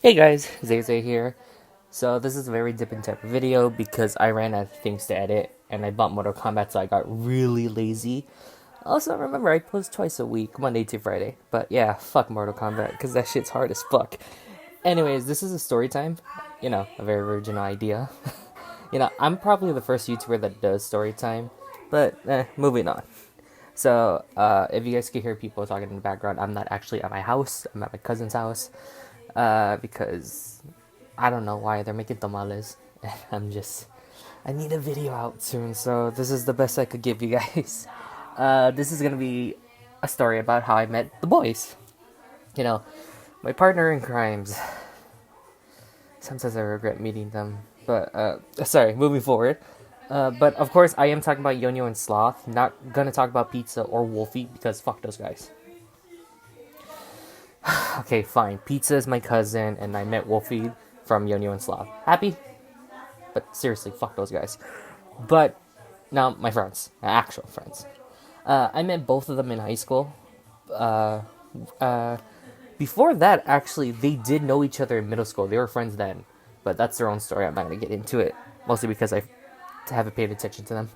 Hey guys, Zay here. So this is a very different type of video because I ran out of things to edit and I bought Mortal Kombat, so I got really lazy. Also, remember, I post twice a week, Monday to Friday. But yeah, fuck Mortal Kombat because that shit's hard as fuck. Anyways, this is a story time. A very original idea. I'm probably the first YouTuber that does story time. But moving on. So, if you guys can hear people talking in the background, I'm not actually at my house. I'm at my cousin's house. Because I don't know why they're making tamales. And I need a video out soon, so this is the best I could give you guys. This is gonna be a story about how I met the boys. You know, my partner in crimes. Sometimes I regret meeting them. But, sorry, moving forward. But of course, I am talking about Yonyo and Sloth. Not gonna talk about Pizza or Wolfie because fuck those guys. Okay, fine. Pizza is my cousin, and I met Wolfie from Yonyo and Sloth. Happy? But seriously, fuck those guys. But now, my friends, my actual friends. I met both of them in high school. Uh, uh, Before that, actually, they did know each other in middle school. They were friends then. But that's their own story. I'm not going to get into it. Mostly because I haven't paid attention to them.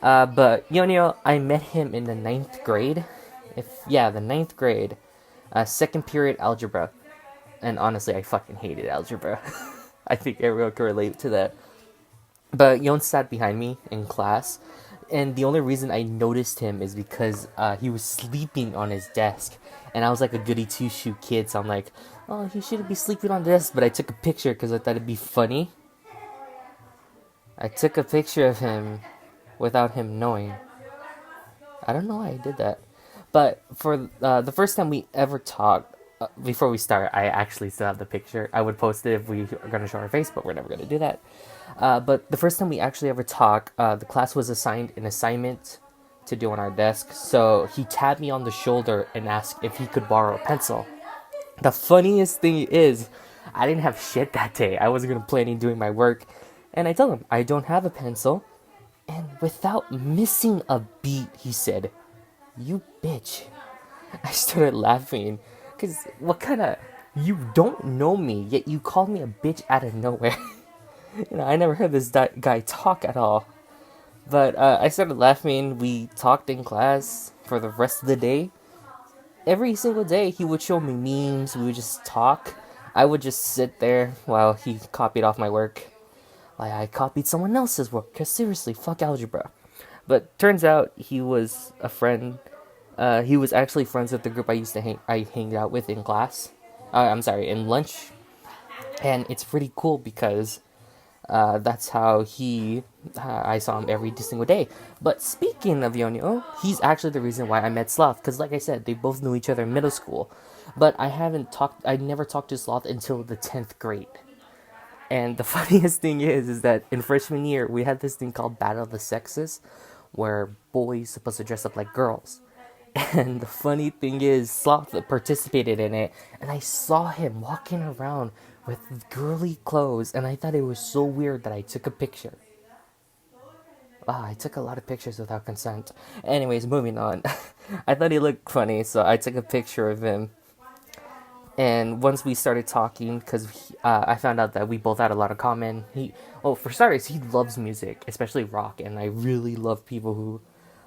But Yonyo, I met him in the 9th grade. The 9th grade. Second period algebra. And honestly, I fucking hated algebra. I think everyone can relate to that. But Yon sat behind me in class, and the only reason I noticed him is because he was sleeping on his desk. And I was like a goody two-shoe kid, so I'm like, oh, he shouldn't be sleeping on this. But I took a picture because I thought it'd be funny. I took a picture of him without him knowing. I don't know why I did that. But for the first time we ever talked, before we start, I actually still have the picture. I would post it if we are going to show our face, but we're never going to do that. But the first time we actually ever talked, the class was assigned an assignment to do on our desk. So he tapped me on the shoulder and asked if he could borrow a pencil. The funniest thing is, I didn't have shit that day. I wasn't going to plan on doing my work. And I told him, I don't have a pencil. And without missing a beat, he said, "You bitch." I started laughing. Because what kind of... You don't know me, yet you called me a bitch out of nowhere. I never heard this guy talk at all. But I started laughing. We talked in class for the rest of the day. Every single day, he would show me memes. We would just talk. I would just sit there while he copied off my work. Like, I copied someone else's work. Because seriously, fuck algebra. But turns out he was a friend. He was actually friends with the group I hanged out with in class. In lunch. And it's pretty cool because that's how I saw him every single day. But speaking of Yonyo, he's actually the reason why I met Sloth. Because like I said, they both knew each other in middle school. But I never talked to Sloth until the 10th grade. And the funniest thing is that in freshman year, we had this thing called Battle of the Sexes, where boys supposed to dress up like girls. And the funny thing is, Sloth participated in it, and I saw him walking around with girly clothes, and I thought it was so weird that I took a picture. Wow, I took a lot of pictures without consent. Anyways, moving on. I thought he looked funny, so I took a picture of him. And once we started talking, because I found out that we both had a lot of common. For starters, he loves music, especially rock, and I really love people who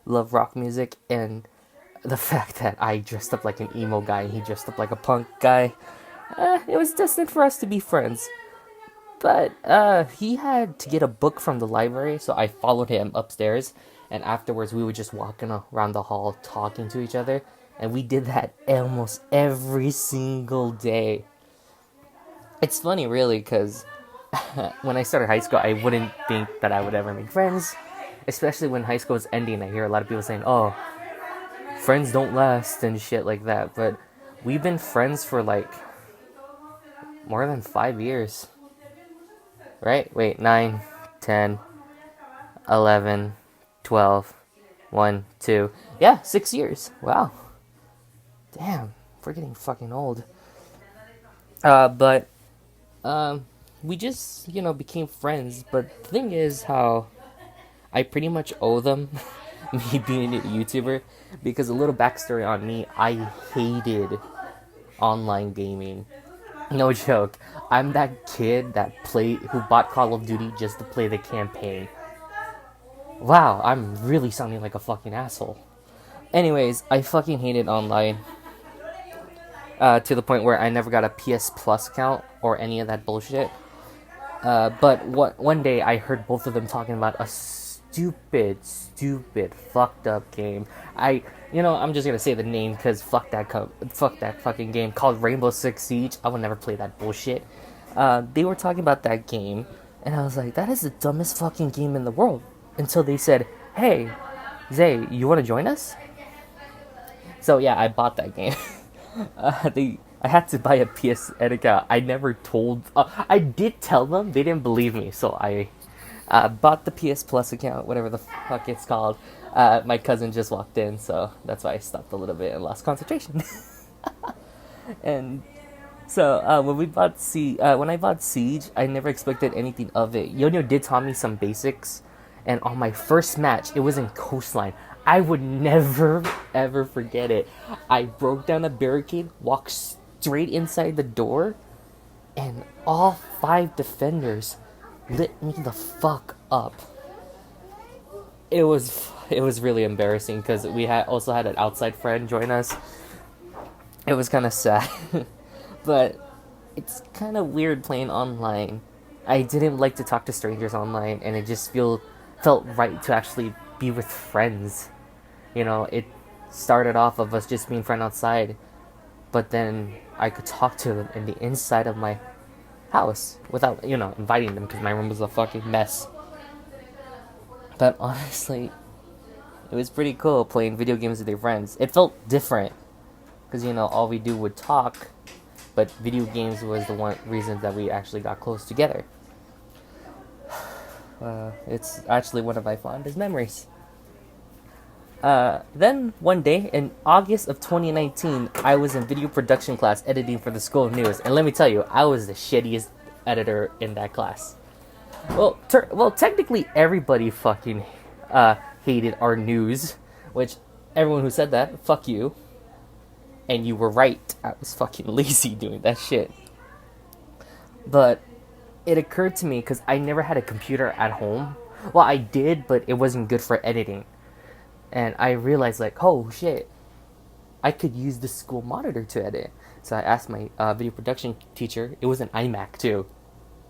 love rock music. And the fact that I dressed up like an emo guy and he dressed up like a punk guy, it was destined for us to be friends. But he had to get a book from the library, so I followed him upstairs. And afterwards, we were just walking around the hall talking to each other. And we did that almost every single day. It's funny, really, because when I started high school, I wouldn't think that I would ever make friends. Especially when high school is ending, I hear a lot of people saying, oh, friends don't last and shit like that. But we've been friends for like more than 5 years. Right? Wait, 9, 10, 11, 12, 1, 2. Yeah, 6 years. Wow. Damn, we're getting fucking old. But we just, became friends. But the thing is how I pretty much owe them me being a YouTuber. Because a little backstory on me, I hated online gaming. No joke. I'm that kid who bought Call of Duty just to play the campaign. Wow, I'm really sounding like a fucking asshole. Anyways, I fucking hated online. To the point where I never got a PS Plus account or any of that bullshit. But one day I heard both of them talking about a stupid, fucked up game. I'm just gonna say the name because fuck that fucking game called Rainbow Six Siege. I will never play that bullshit. They were talking about that game, and I was like, that is the dumbest fucking game in the world. Until they said, hey, Zay, you want to join us? So yeah, I bought that game. I had to buy a PSN account. I did tell them, they didn't believe me, so I bought the PS Plus account, whatever the fuck it's called. My cousin just walked in, so that's why I stopped a little bit and lost concentration. And so when I bought Siege, I never expected anything of it. Yo-Yo did taught me some basics, and on my first match, it was in Coastline. I would never, ever forget it. I broke down a barricade, walked straight inside the door, and all 5 defenders lit me the fuck up. It was really embarrassing because we also had an outside friend join us. It was kind of sad. But it's kind of weird playing online. I didn't like to talk to strangers online, and it just felt right to actually be with friends. It started off of us just being friends outside, but then I could talk to them in the inside of my house without, inviting them because my room was a fucking mess. But honestly, it was pretty cool playing video games with your friends. It felt different because, all we do would talk, but video games was the one reason that we actually got close together. It's actually one of my fondest memories. Then one day in August of 2019, I was in video production class editing for the School of News, and let me tell you, I was the shittiest editor in that class. Well, technically everybody fucking hated our news, which everyone who said that, fuck you. And you were right. I was fucking lazy doing that shit. But it occurred to me because I never had a computer at home. Well, I did, but it wasn't good for editing. And I realized, like, oh shit, I could use the school monitor to edit. So I asked my video production teacher. It was an iMac too,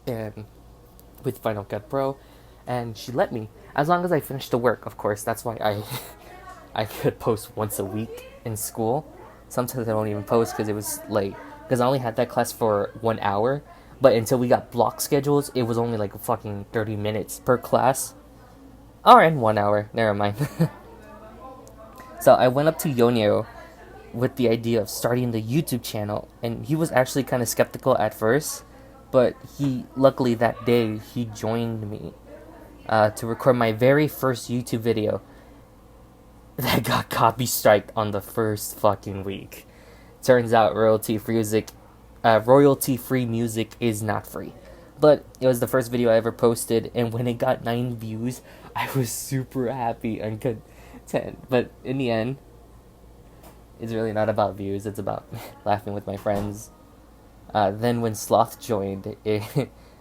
and with Final Cut Pro, and she let me, as long as I finished the work. Of course, that's why I could post once a week in school. Sometimes I don't even post because it was late. Because I only had that class for 1 hour, but until we got block schedules, it was only like fucking 30 minutes per class. Alright, 1 hour. Never mind. So I went up to Yonio with the idea of starting the YouTube channel, and he was actually kind of skeptical at first, but luckily that day he joined me to record my very first YouTube video that got copy striked on the first fucking week. Turns out royalty-free music is not free. But it was the first video I ever posted, and when it got 9 views, I was super happy and content. But in the end, it's really not about views, it's about laughing with my friends. Then when Sloth joined,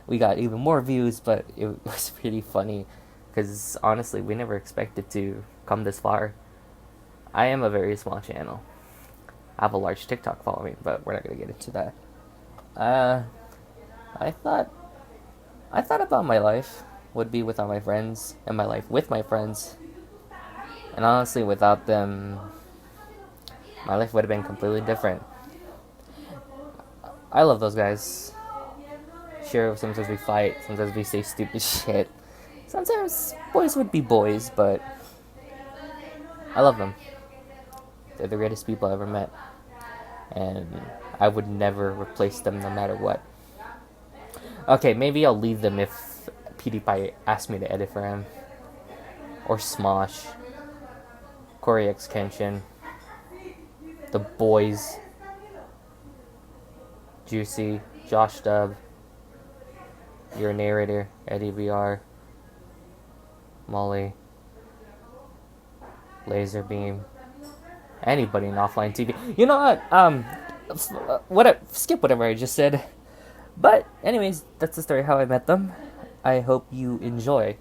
we got even more views, but it was pretty funny, because honestly, we never expected to come this far. I am a very small channel. I have a large TikTok following, but we're not going to get into that. I thought about my life would be without my friends, and my life with my friends. And honestly, without them, my life would have been completely different. I love those guys. Sure, sometimes we fight, sometimes we say stupid shit. Sometimes boys would be boys, but I love them. They're the greatest people I ever met. And I would never replace them no matter what. Okay, maybe I'll leave them if PewDiePie asks me to edit for him. Or Smosh. Corey X Kenshin. The Boys. Juicy. Josh Dub. Your narrator. Eddie VR. Molly. Laserbeam. Anybody in offline TV. You know what? Skip whatever I just said. But anyways, that's the story how I met them. I hope you enjoy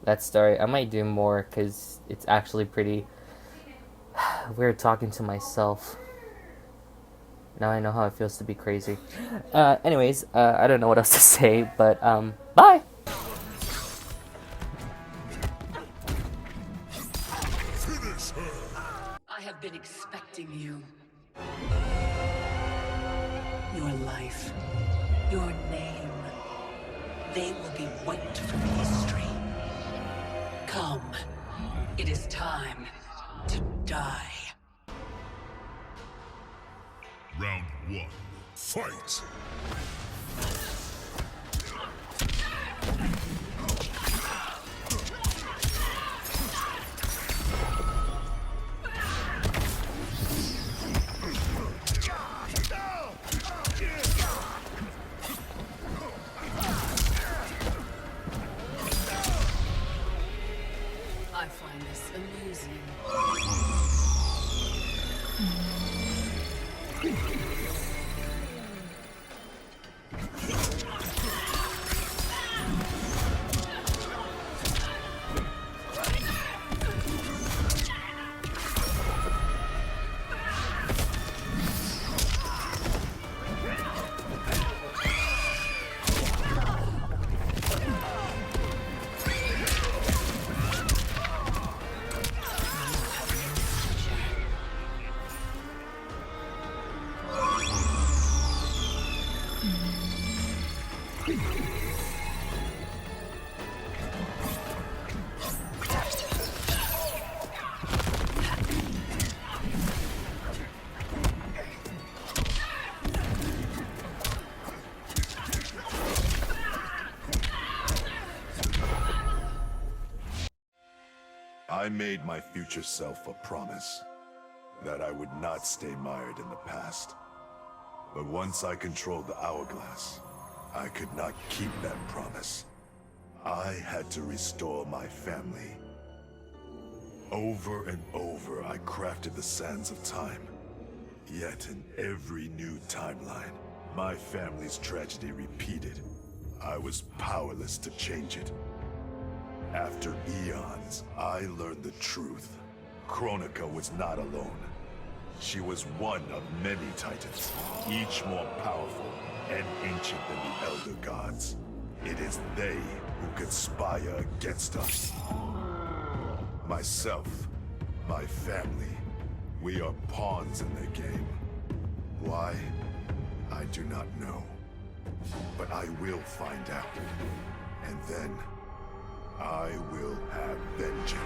that story. I might do more because it's actually pretty weird talking to myself. Now I know how it feels to be crazy. Anyways, I don't know what else to say, but bye. I have been expecting you. Your life, your name, they will be wiped from history. Come, it is time to die. Round 1. Fight! I find this amusing. I made my future self a promise that I would not stay mired in the past. But once I controlled the hourglass, I could not keep that promise. I had to restore my family. Over and over, I crafted the sands of time. Yet in every new timeline, my family's tragedy repeated. I was powerless to change it. After eons, I learned the truth. Kronika was not alone. She was one of many titans, each more powerful and ancient than the Elder Gods. It is they who conspire against us. Myself, my family, we are pawns in their game. Why? I do not know. But I will find out. And then I will have vengeance.